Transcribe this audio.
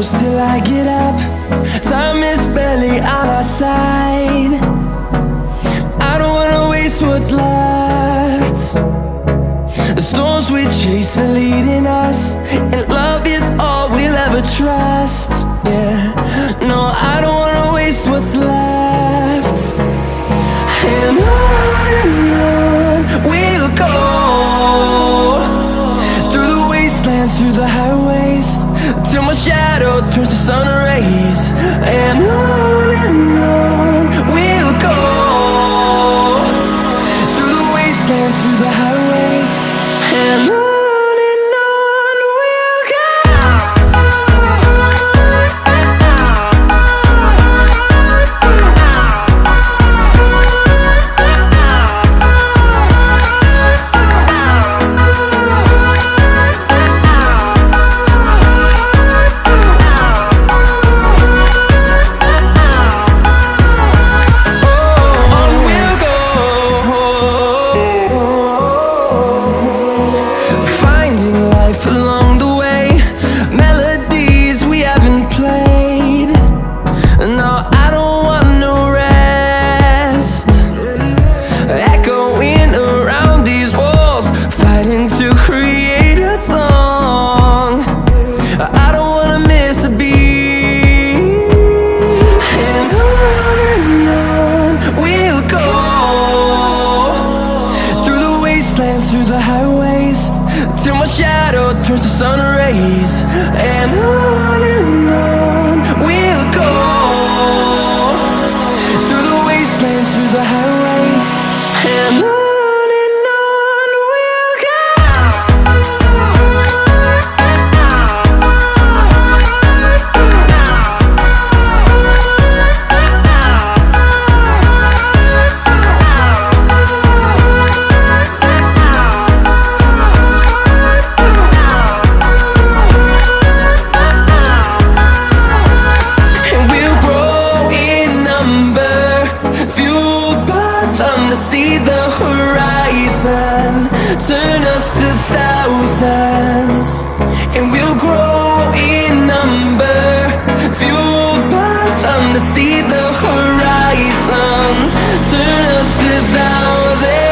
close till I get up. Time is barely on our side. I don't wanna waste what's left. The storms we chase are leading us, and love is all we'll ever trust. Yeah, no, I don't wanna waste what's left. And on we'll go, through the wastelands, through the highways, till my shadow turns to sun rays. And on